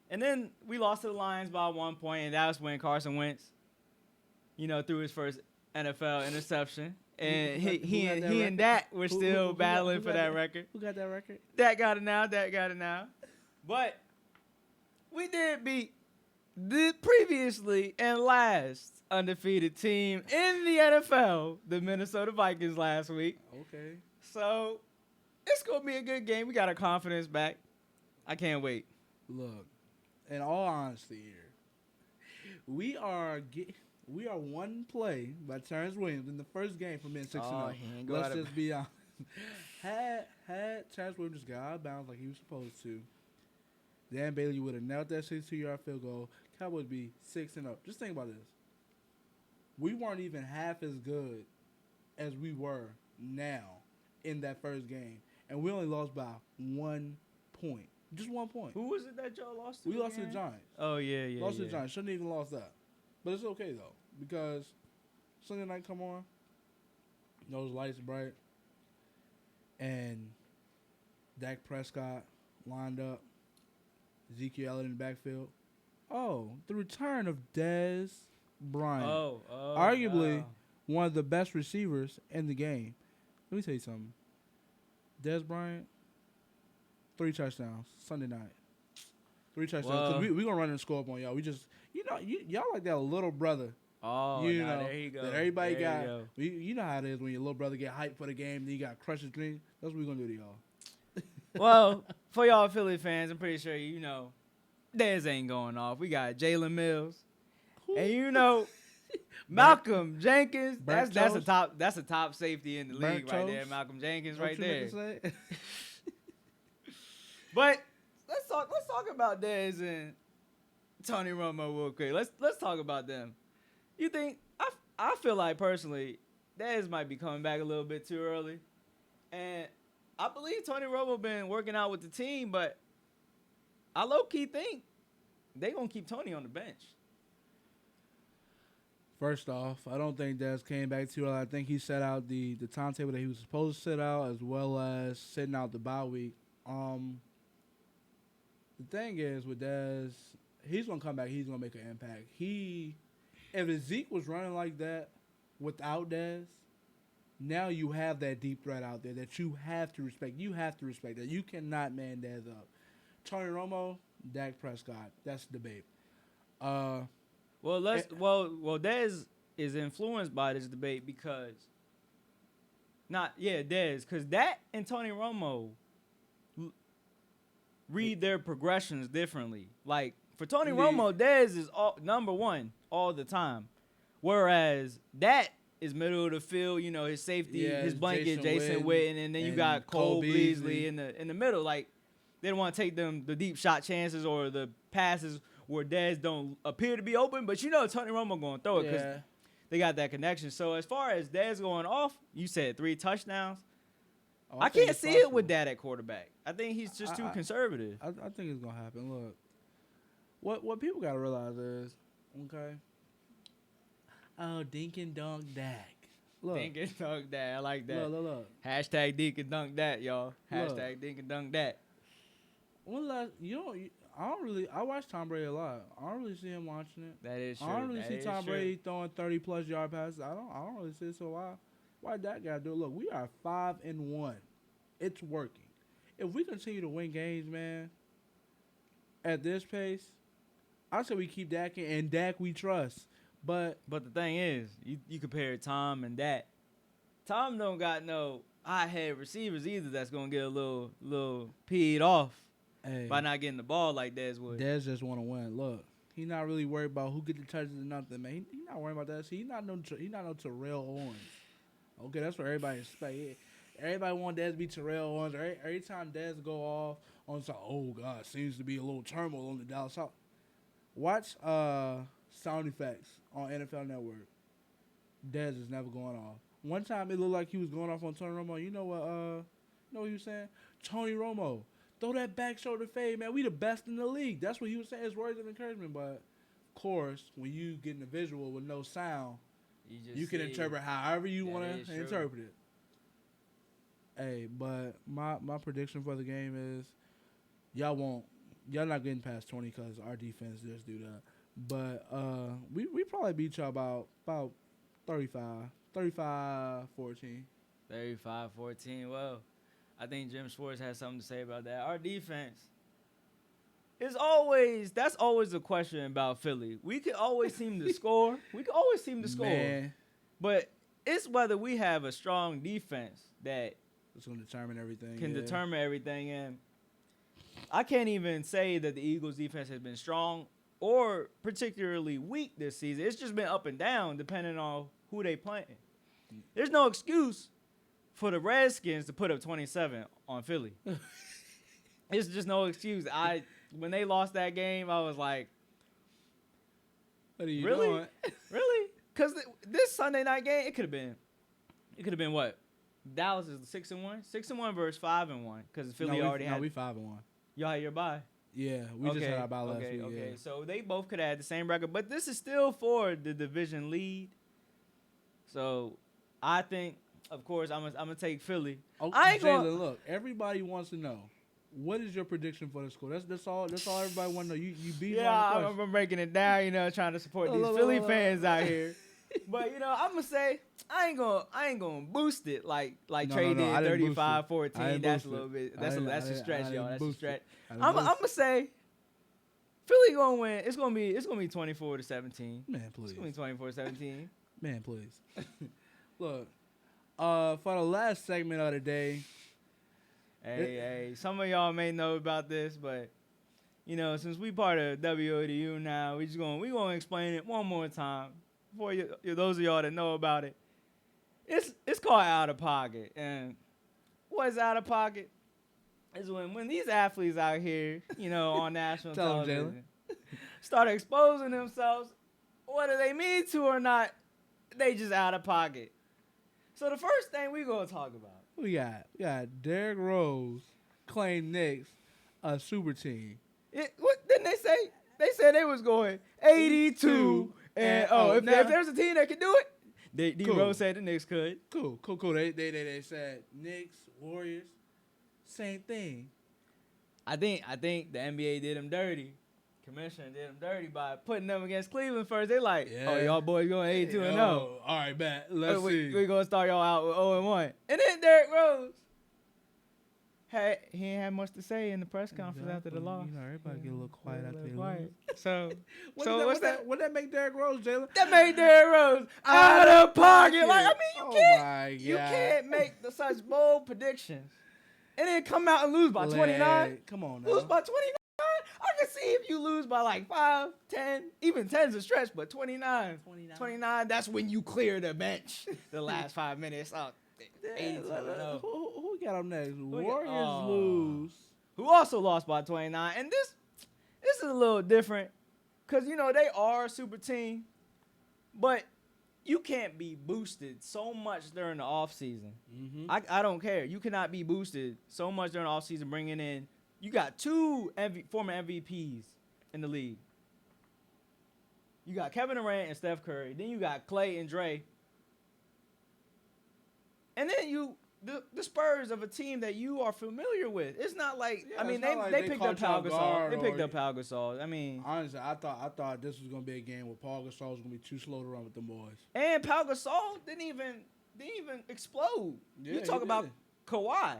And then we lost to the Lions by 1 point, and that was when Carson Wentz, threw his first NFL interception. And he and Dak were still battling for that record. Who got that record? Dak got it now. But we did beat the previously and last undefeated team in the NFL, the Minnesota Vikings, last week. Okay. So it's going to be a good game. We got our confidence back. I can't wait. Look. In all honesty here, we are one play by Terrence Williams in the first game from being 6-0. Let's just be honest. had Terrence Williams just got out of bounds like he was supposed to, Dan Bailey would have knelt that 62-yard field goal. Cowboys would be 6-0. Just think about this. We weren't even half as good as we were now in that first game, and we only lost by 1 point. Just 1 point. Who was it that y'all lost to? We lost to the Giants. Oh, yeah. Lost to the Giants. Shouldn't even lost that. But it's okay, though, because Sunday night come on, those lights bright, and Dak Prescott lined up, Ezekiel Elliott in the backfield. Oh, the return of Dez Bryant. Arguably one of the best receivers in the game. Let me tell you something. Dez Bryant, 3 touchdowns Sunday night. 3 touchdowns. We're going to run and score up on y'all. We just, y'all like that little brother. Oh, there you go. That everybody got. You know how it is when your little brother get hyped for the game and you got crushed his dreams. That's what we're going to do to y'all. Well, for y'all Philly fans, I'm pretty sure Dez ain't going off. We got Jaylen Mills. Who? And Malcolm Jenkins. That's a top safety in the league right there. Malcolm Jenkins right there. But let's talk about Dez and Tony Romo real quick. Let's talk about them. You think I feel like personally Dez might be coming back a little bit too early, and I believe Tony Romo been working out with the team, but I low key think they gonna keep Tony on the bench. First off, I don't think Dez came back too early. I think he set out the timetable that he was supposed to set out, as well as sitting out the bye week. The thing is with Dez, he's gonna come back. He's gonna make an impact. If Zeke was running like that without Dez, now you have that deep threat out there that you have to respect. You have to respect that. You cannot man Dez up. Tony Romo, Dak Prescott. That's the debate. Dez is influenced by this debate because Dak and Tony Romo read their progressions differently. Like for Tony Romo, Dez is number one all the time, whereas Dak is middle of the field. His safety, his blanket, Jason Witten, and then you got Cole Beasley in the middle. Like they don't want to take the deep shot chances or the passes where Dez don't appear to be open, but Tony Romo gonna throw it because they got that connection. So as far as Dez going off, you said 3 touchdowns. I can't see it with that at quarterback. I think he's just too conservative. I think it's gonna happen. Look, what people gotta realize is, okay. Oh, dink and dunk Dak. Look, dink and dunk Dak. I like that. Look. Hashtag dink and dunk that, y'all. Hashtag dink and dunk that. I watch Tom Brady a lot. I don't really see him watching it. That is true. I don't really see Tom Brady throwing 30+ yard passes. I don't really see it. So why that guy do it? Look, we are 5-1. It's working. If we continue to win games, man, at this pace, I say we keep Dak and Dak we trust. But the thing is, you compare Tom and Dak. Tom don't got no high head receivers either that's gonna get a little peed off. Hey, by not getting the ball like Dez would. Dez just want to win. Look, he not really worried about who get the touches or nothing, man. He not worried about that. See, he not no Terrell Owens. Okay, that's what everybody expect. Yeah. Everybody want Dez to be Terrell Owens. Every time Dez go off on some, oh God, seems to be a little turmoil on the Dallas South. Watch sound effects on NFL Network. Dez is never going off. One time it looked like he was going off on Tony Romo. You know what he was saying? Tony Romo, throw that back shoulder fade, man. We the best in the league. That's what he was saying. His words of encouragement. But of course, when you get in a visual with no sound, you can interpret however you want to interpret it. Hey, but my prediction for the game is y'all not getting past 20 because our defense just do that. But we probably beat y'all about 35-14. 35-14. Well, I think Jim Schwartz has something to say about that. Our defense is that's always a question about Philly. We can always seem to score. Man. But it's whether we have a strong defense that it's going to determine everything. Determine everything. And I can't even say that the Eagles' defense has been strong or particularly weak this season. It's just been up and down depending on who they playing. There's no excuse for the Redskins to put up 27 on Philly. It's just no excuse. When they lost that game, I was like, what are you really? doing? Really? Because this Sunday night game, it could have been what? Dallas is 6-1? 6-1 versus 5-1 because Philly already had. No, we 5-1. Y'all had your bye. Yeah, we just had our bye last week. Okay, yeah. so they both could have had the same record, but this is still for the division lead. So I think, of course, I'm gonna take Philly. Oh, Jaylen, look, everybody wants to know. What is your prediction for the score? That's all everybody want to know. You beat I'm breaking it down, trying to support these Philly fans out here. But I'm gonna say I ain't gonna boost it like Trey did 35-14. That's a little bit. That's a stretch, y'all. That's a stretch. I'm gonna say Philly gonna win. It's gonna be 24-17. Man, please. It's gonna be 24-17. Man, please. Look, for the last segment of the day. Hey, some of y'all may know about this, but since we part of WODU now, we gonna explain it one more time for those of y'all that know about it. It's called out of pocket, and what is out of pocket? Is when these athletes out here, on national television, start exposing themselves, whether they mean to or not, they just out of pocket. So the first thing we gonna talk about. We got Derrick Rose claimed Knicks a super team. What didn't they say? They said they was going 82 and if there's a team that can do it, D Rose said the Knicks could. Cool. They said Knicks, Warriors, same thing. I think the NBA did them dirty. Commissioner did them dirty by putting them against Cleveland first. They like, y'all boys going 82 and 0. All right, bet. Let's see. We're going to start y'all out with 0 and 1. And then Derrick Rose, he ain't had much to say in the press conference after the loss. Everybody get a little quiet after they lose. So, what that make Derrick Rose, Jaylen? That made Derrick Rose out of pocket. Like, you can't make such bold predictions and then come out and lose by 29. Come on now. Lose by 29. I can see if you lose by like 5, 10, even 10's a stretch, but 29, that's when you clear the bench the last 5 minutes. Who got up next? Warriors lose. Who also lost by 29. And this is a little different because, they are a super team, but you can't be boosted so much during the offseason. Mm-hmm. I don't care. You cannot be boosted so much during the offseason bringing in. You got two former MVPs in the league. You got Kevin Durant and Steph Curry. Then you got Clay and Dre. And then the Spurs of a team that you are familiar with. It's not like they picked up Pau Gasol. They picked up Pau Gasol. Honestly, I thought this was gonna be a game where Pau Gasol was gonna be too slow to run with them boys. And Pau Gasol didn't even explode. Yeah, you talk about Kawhi.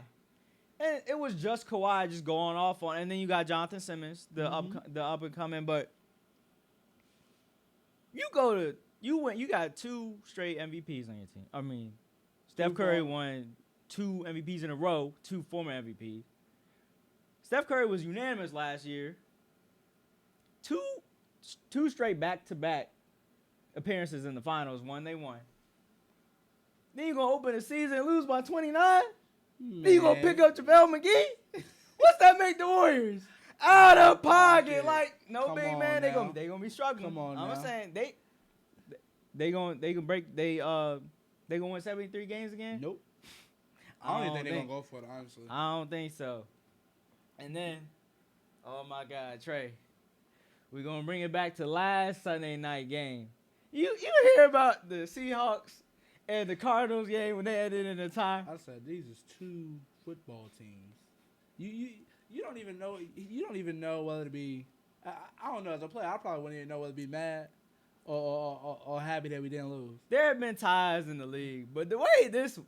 And it was just Kawhi just going off on, and then you got Jonathan Simmons, the up and coming. But you got 2 straight MVPs on your team. Steph Curry won 2 MVPs in a row, 2 former MVPs. Steph Curry was unanimous last year. Two straight back-to-back appearances in the finals. One they won. Then you gonna open the season and lose by 29? Then you gonna pick up JaVale McGee? What's that make the Warriors? Out of pocket, like no big man. They gonna be struggling. Come on I'm now. saying they gonna win 73 games again. Nope. I don't even think they're gonna go for it, honestly. I don't think so. And then, oh my God, Trey, we're gonna bring it back to last Sunday night game. You hear about the Seahawks and the Cardinals game when they ended in a tie? I said these is two football teams. You don't even know. You don't even know whether to be. I don't know. As a player, I probably wouldn't even know whether to be mad or happy that we didn't lose. There have been ties in the league, but the way this.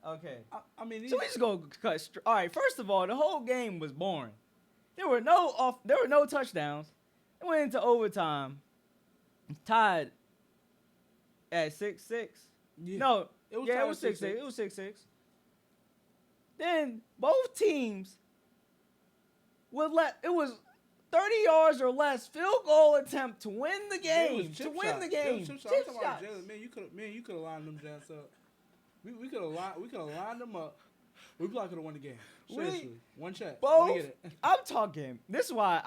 Okay. I mean, so we just go cut. All right. First of all, the whole game was boring. There were no touchdowns. It went into overtime. Tied at 6-6. Yeah. No. It was It was 6-6. It was 6-6. Then both teams it was 30 yards or less field goal attempt to win the game. Chip shots. Man, you could have lined them jets up. We could have lined them up. We probably could have won the game. Seriously. One check. Both. I'm talking. This is why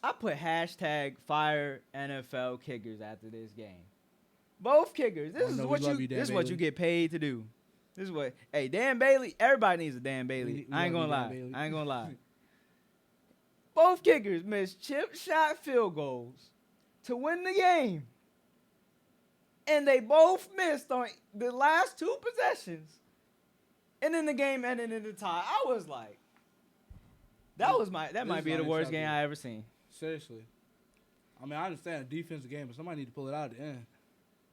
I put hashtag fire NFL kickers after this game. Both kickers. This is what you get paid to do. This is what. Hey, Dan Bailey. Everybody needs a Dan Bailey. I ain't gonna lie. Both kickers missed chip shot field goals to win the game. And they both missed on the last two possessions. And then the game ended in a tie. I was like, that might be the worst game I ever seen. Seriously. I mean, I understand a defensive game, but somebody need to pull it out at the end.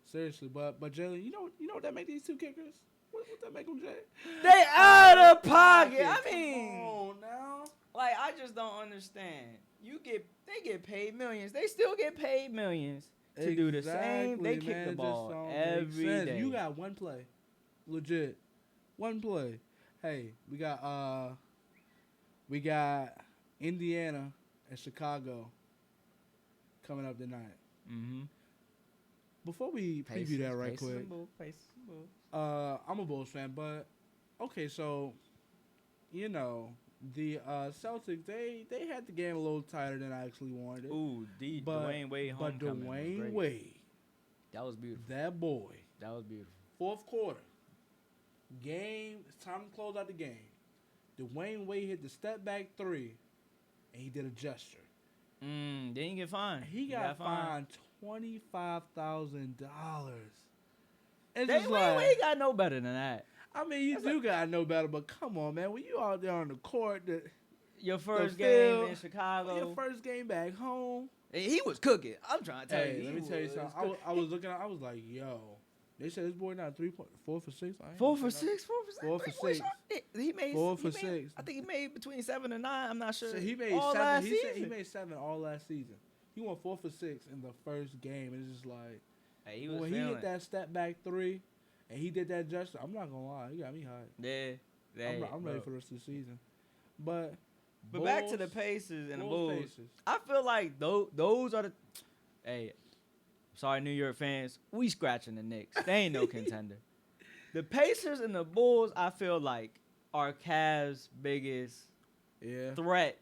Seriously, but Jaylen, you know what that make these two kickers? What that make them, Jay? They out of pocket. I mean, come on now. Like, I just don't understand. They get paid millions. They still get paid millions to do the same. They kick the ball every day. You got one play, legit, one play. Hey, we got Indiana and Chicago coming up tonight. Mm-hmm. Before we preview that right quick, I'm a Bulls fan, but okay, so the Celtics they had the game a little tighter than I actually wanted it. Ooh, Dwayne Wade homecoming. But Dwayne Wade, that was beautiful. That boy, that was beautiful. Fourth quarter, game. It's time to close out the game. Dwayne Wade hit the step back three, and he did a gesture. Then he get fined. He got fined $25,000. Dwayne Wade got no better than that. I mean, you gotta know better, but come on, man. When you out there on the court, your first game in Chicago, your first game back home, he was cooking. I'm trying to tell you. Let me tell you something. I was looking. I was like, yo. They said this boy not 4 for 6. 4 for 6. 4 for 6. He made 4 for 6. I think he made between 7 and 9. I'm not sure. So he made all 7. Last he season. said he made 7 all last season. He went 4 for 6 in the first game. It's just like, hey, when he hit that step back three, and he did that gesture. I'm not gonna lie, he got me hyped. Yeah, I'm ready for the rest of the season. But Bulls, back to the Pacers and the Bulls. Pacers. I feel like those are the. Hey, sorry, New York fans. We scratching the Knicks. They ain't no contender. The Pacers and the Bulls, I feel like, are Cavs' biggest threat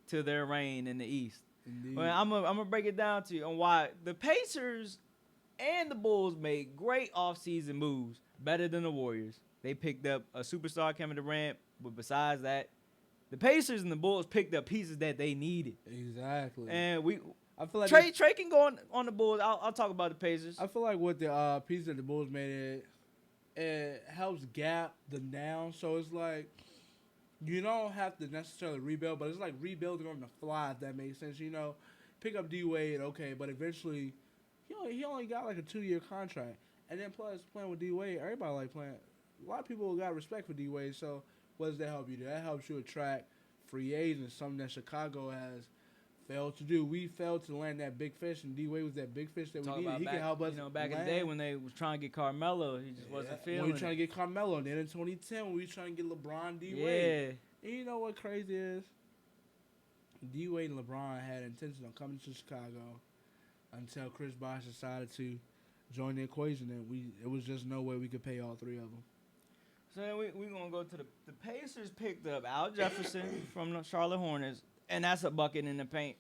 to their reign in the East. Well, I'm gonna break it down to you on why the Pacers and the Bulls made great offseason moves, better than the Warriors. They picked up a superstar, Kevin Durant, but besides that, the Pacers and the Bulls picked up pieces that they needed. Exactly. And I feel like Trey can go on the Bulls. I'll talk about the Pacers. I feel like with the pieces that the Bulls made, it helps gap the down. So it's like you don't have to necessarily rebuild, but it's like rebuilding on the fly, if that makes sense. Pick up D-Wade, okay, but eventually he only got like a 2-year contract. And then plus playing with D-Wade, everybody like playing. A lot of people got respect for D-Wade, so what does that help you do? That helps you attract free agents, something that Chicago has failed to do. We failed to land that big fish, and D-Wade was that big fish that we needed. He can help us. Back in the day when they was trying to get Carmelo, he just wasn't feeling it. We were trying to get Carmelo, and then in 2010 we were trying to get LeBron, D-Wade. And you know what crazy is? D Wade and LeBron had intention on coming to Chicago until Chris Bosh decided to join the equation, and it was just no way we could pay all three of them. So then we're going to go to the Pacers picked up Al Jefferson from the Charlotte Hornets, and that's a bucket in the paint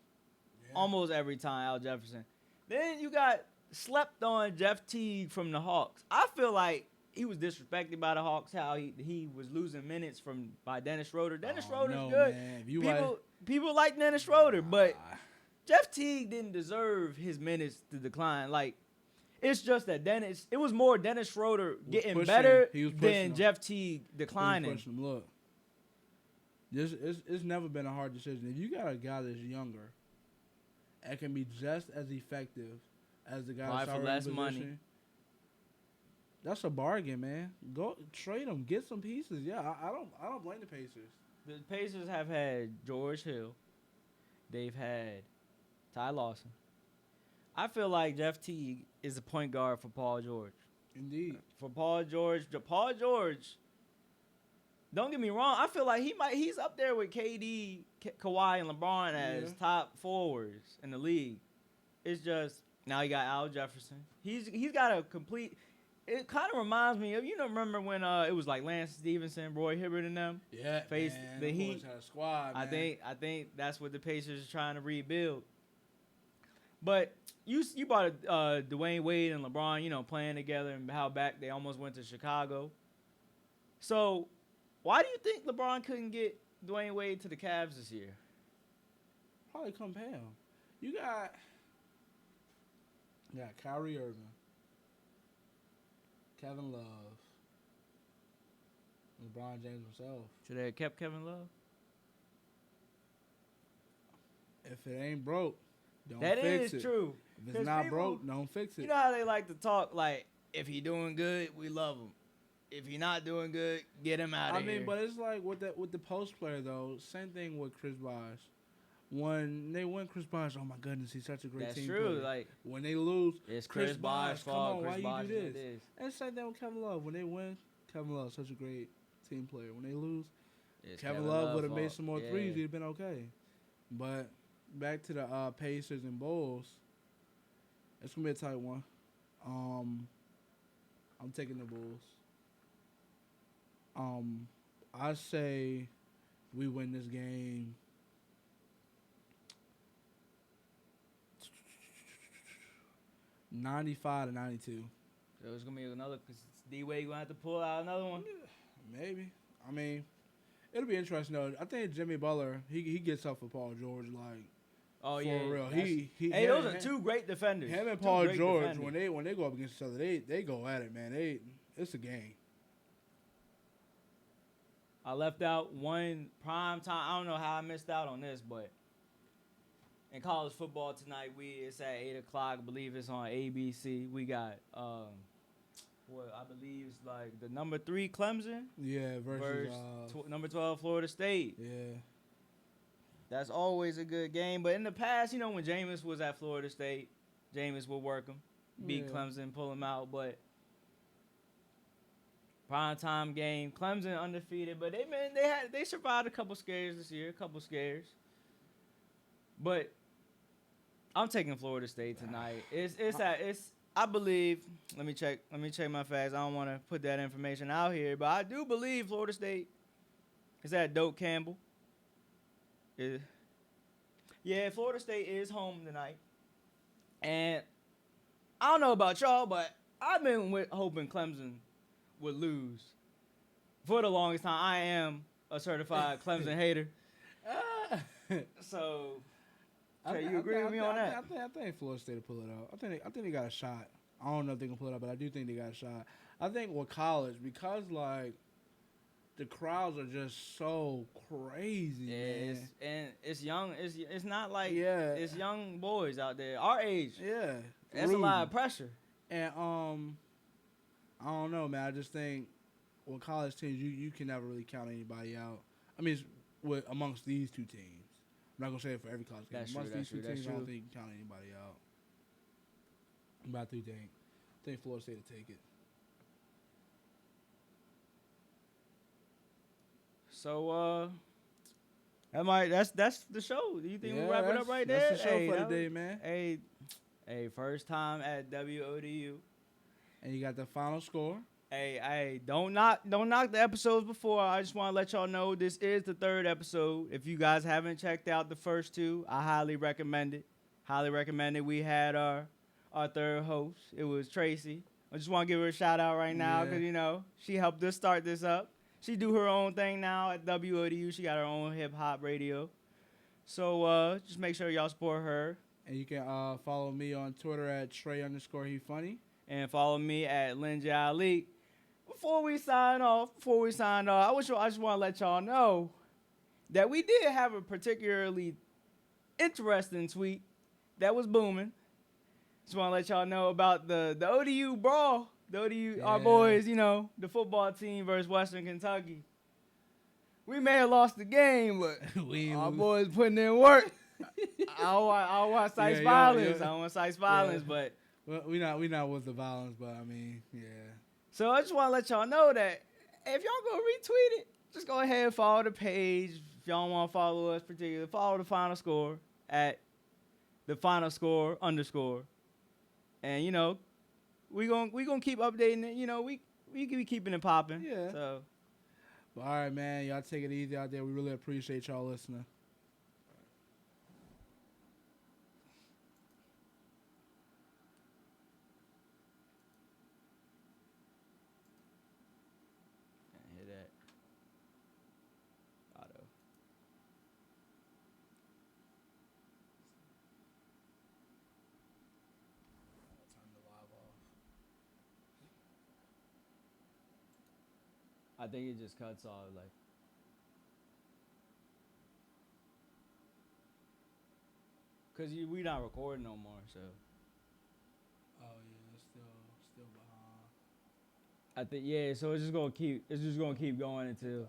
almost every time, Al Jefferson. Then you got slept on Jeff Teague from the Hawks. I feel like he was disrespected by the Hawks, how he was losing minutes by Dennis Schroeder. Dennis Schroeder's good. Man. People like Dennis Schroeder, but Jeff Teague didn't deserve his minutes to decline. Like, it's just that it was more Dennis Schroeder getting better than Jeff Teague declining. Look, it's never been a hard decision. If you got a guy that's younger and can be just as effective as the guy that's already in position, money, that's a bargain, man. Go trade him, get some pieces. Yeah, I don't blame the Pacers. The Pacers have had George Hill. They've had Ty Lawson. I feel like Jeff Teague is a point guard for Paul George. Indeed. For Paul George, don't get me wrong, I feel like he's up there with KD, Kawhi, and LeBron as top forwards in the league. It's just now you got Al Jefferson. He's got a complete. It kind of reminds me of, remember when it was like Lance Stevenson, Roy Hibbert, and them faced the Heat. Squad, man. I think that's what the Pacers are trying to rebuild. But you brought Dwayne Wade and LeBron, playing together, and how back they almost went to Chicago. So why do you think LeBron couldn't get Dwayne Wade to the Cavs this year? Probably couldn't pay him. You got Kyrie Irving, Kevin Love, LeBron James himself. Should they have kept Kevin Love? If it ain't broke, don't that fix it. That is true. If it's not broke, don't fix it. You know how they like to talk, like, if he doing good, we love him. If he not doing good, get him out of here. I mean, but it's like with the post player, though. Same thing with Chris Bosh. When they win Chris Bosh, oh my goodness, he's such a great team player. That's true. Like, when they lose, it's Chris Bosh's fault. Come on, Chris why you do this? This? And same thing with Kevin Love. When they win, Kevin Love, such a great team player. When they lose, Kevin Love would have made some more threes. He'd have been okay. But back to the Pacers and Bulls, it's gonna be a tight one. I'm taking the Bulls. I say we win this game 95-92. So it's gonna be another. Cause D Wade gonna have to pull out another one. Maybe. I mean, it'll be interesting though. I think Jimmy Butler he gets up for Paul George like. Oh for yeah, real. Hey, those are two great defenders. Him and Paul George when they go up against each other, they go at it, man. It's a game. I left out one prime time. I don't know how I missed out on this, but in college football tonight, it's at 8:00. I believe it's on ABC. We got what I believe is like the number 3 Clemson. Yeah, versus number 12 Florida State. Yeah. That's always a good game. But in the past, when Jameis was at Florida State, Jameis would work him, beat Clemson, pull him out. But primetime game, Clemson undefeated. But they survived a couple scares this year, But I'm taking Florida State tonight. I believe. Let me check my facts. I don't want to put that information out here, but I do believe Florida State is at Doak Campbell. Yeah, Florida State is home tonight. And I don't know about y'all, but I've been hoping Clemson would lose for the longest time. I am a certified Clemson hater. So, you agree with me on that? I think Florida State will pull it out. I think they got a shot. I don't know if they can pull it out, but I do think they got a shot. I think with college, because like the crowds are just so crazy. Yeah, man. It's young. It's not like it's young boys out there our age. Yeah, that's a lot of pressure. And I don't know, man. I just think with college teams, you can never really count anybody out. I mean, it's amongst these two teams. I'm not gonna say it for every college game. Amongst these two teams, I don't think you can count anybody out. But I think Florida State will take it. So That's the show. Do you think we wrap it up right there? That's the show for today, man. Hey, first time at WODU. And you got the final score. Hey, don't knock the episodes before. I just want to let y'all know this is the third episode. If you guys haven't checked out the first two, I highly recommend it. Highly recommend it. We had our third host. It was Tracy. I just want to give her a shout out right now because, she helped us start this up. She do her own thing now at WODU. She got her own hip-hop radio. So just make sure y'all support her. And you can follow me on Twitter at Trey_he funny. And follow me at Linja Ali. Before we sign off, I just want to let y'all know that we did have a particularly interesting tweet that was booming. Just want to let y'all know about the ODU brawl. The ODU, our boys, the football team versus Western Kentucky. We may have lost the game, but our boys putting in work. I don't want to cite violence. I don't want to cite violence, but we not with the violence, but I mean, yeah. So I just want to let y'all know that if y'all go retweet it, just go ahead and follow the page. If y'all want to follow us, particularly follow the final score at the final score _. And we gonna keep updating it. We can be keeping it popping. Yeah. So, but all right, man. Y'all take it easy out there. We really appreciate y'all listening. hear that. Auto. I think it just cuts off like. Cause we not recording no more, so. Oh yeah, it's still behind. I think so. It's just gonna keep going until.